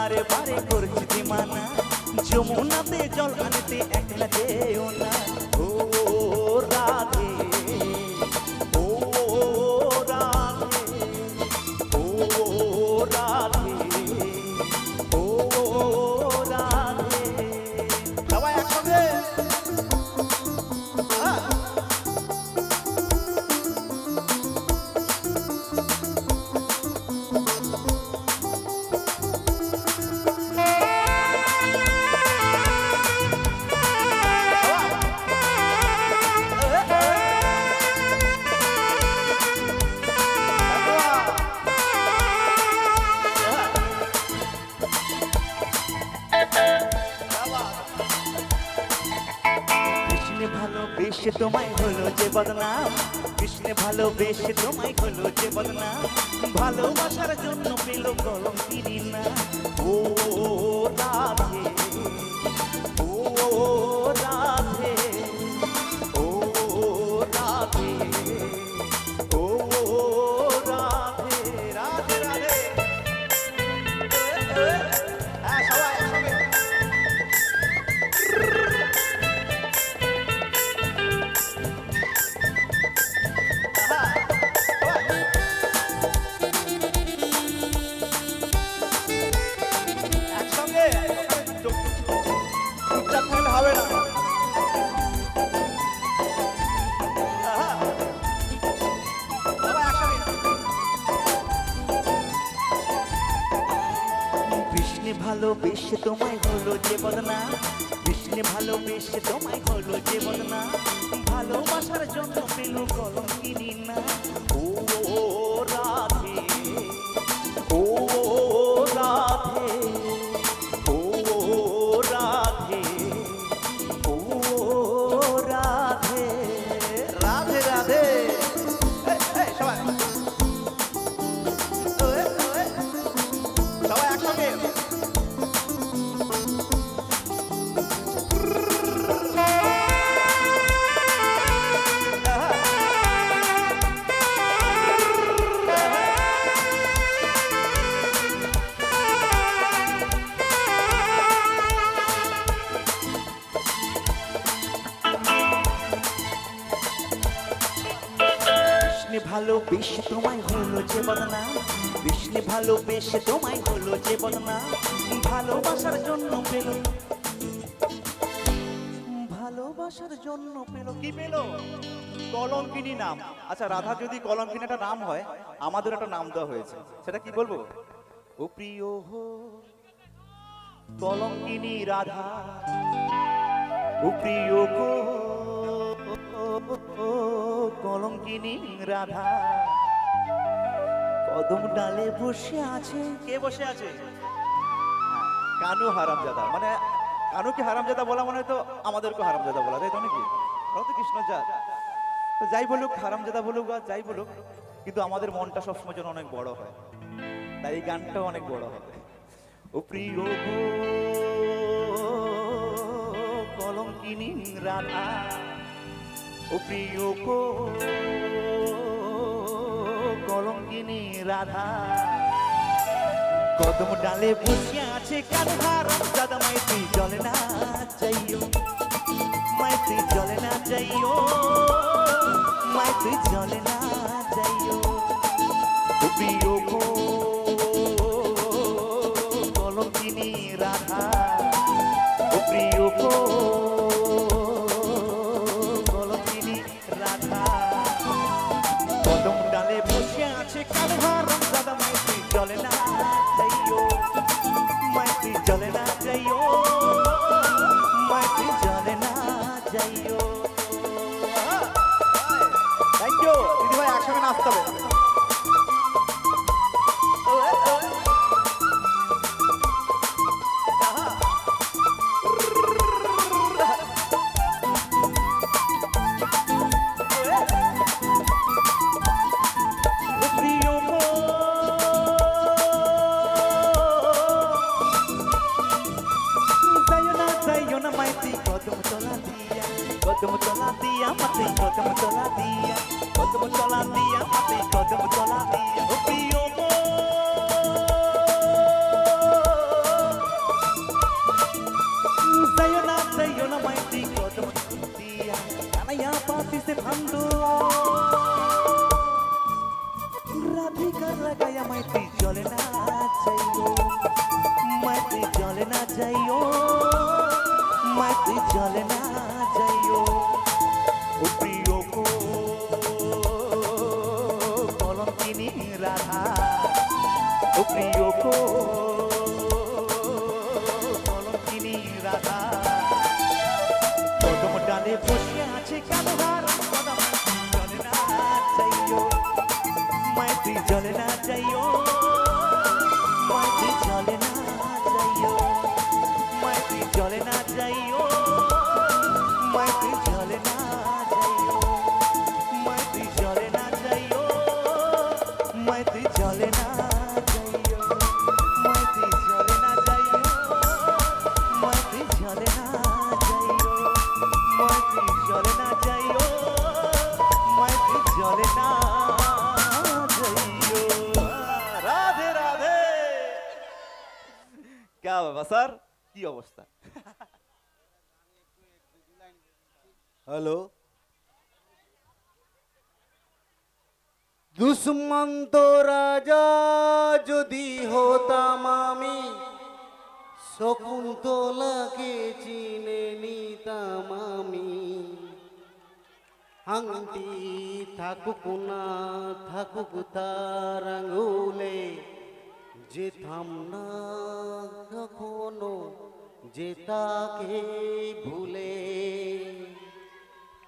বারে বারে করছি মানা যমুনাতে জল আনতে একলা যেও না ও রাধে ও রাধে ও রাধে ও রাধে সবাই একসঙ্গে ভালোবেসে তোমায় হলো যে বদনাম কৃষ্ণে ভালোবেসে তোমায় হলো যে বদনাম ভালোবাসার জন্য পেল কলঙ্কিনী না ও রাধে ও রাধে ও রাধে ও রাধে রাধে রাধে হ্যাঁ সবাই একসঙ্গে ভালোবেসে তোমায় হলো যে বদনাম কৃষ্ণে ভালোবেসে তোমায় হলো যে বদনাম ভালোবাসার জন্য পেল কলঙ্কিনী না ও রাধে ও রাধে ও রাধে ও রাধে রাধে রাধে সবাই সবাই একসঙ্গে ভালোবেসে তোমায় হলো যে বদনাম কৃষ্ণে ভালোবেসে তোমায় হলো যে বদনাম ভালোবাসার জন্য পেল ভালোবাসার জন্য পেল কি পেল কলঙ্কিনী নাম আচ্ছা রাধা যদি কলঙ্কিনী একটা নাম হয় আমাদের একটা নাম দেওয়া হয়েছে সেটা কি বলবো ও প্রিয় হো কলঙ্কিনী রাধা ও প্রিয় গো কলঙ্কিনী রাধা কদম ডালে বসে আছে কে বসে আছে কানু হারামজাদা মানে কানুকে হারামজাদা বলা মানে তো আমাদেরকে হারামজাদা বলা তাই তো নাকি তো কৃষ্ণ জাত তো যাই বলুক হারামজাদা বলুক আর যাই বলুক কিন্তু আমাদের মনটা সবসময় যেন অনেক বড় হয় তাই এই গানটাও অনেক বড় হবে ও প্রিয় গো কলঙ্কিনী রাধা ও প্রিয় গো কলঙ্কিনী রাধা কদম ডালে বসে আছে কানু হারামজাদা মাইতি জলে না যাইও মাইতি জলে না যাইও মাইতি জলে না যাইও ও প্রিয় গো কলঙ্কিনী রাধা ও প্রিয় গো কদম ডালে বসে আছে কানু হারামজাদা মাইতি জলে না যাইও মাইতি জলে না যাইও মাইতি জলে না যাইও থ্যাংক ইউ দিদি ভাই একসঙ্গে নাচতে হবে কদম চলা দিয়া মতে কদম চলা দিয়া মতে কদম চলা দিয়া ও প্রিয় গো যাইও মাটি জলে না যাইও ও প্রিয় গো কলঙ্কিনী রাধা ও প্রিয় গো কলঙ্কিনী রাধা কদম ডালে বসে আছে কালো হারাম জাদা জলে না যাইও মাটি জলে না যাইও মাটি জলে না যাইও মাটি জলে না যাইও মাটি জলে না যাইও মাটি জলে না যাইও মাটি জলে না যাইও মাটি জলে না যাইও মাটি জলে না যাইও মাটি জলে না যাইও মাটি জলে না যাইও রাধে রাধে क्या बाबा सर की अवस्था হ্যালো দুষ্মন্ত রাজা যদি হতাম আমি শকুন্তলাকে চিনে নিতাম আমি আংটি থাকুক না থাকুক তার আঙুলে যেতাম না কখনো যে তাকে ভুলে।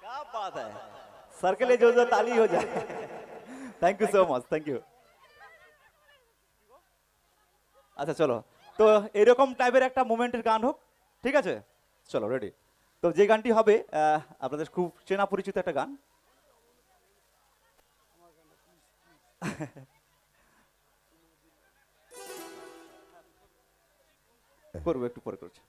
क्या बात है सर के लिए जो जो ताली हो जाए thank you so much thank you আচ্ছা চলো তো এরকম টাইপের একটা মোমেন্টের গান হোক ঠিক আছে চলো রেডি তো যে গানটি হবে আপনাদের খুব চেনা পরিচিত একটা গান করবো একটু পরে করছি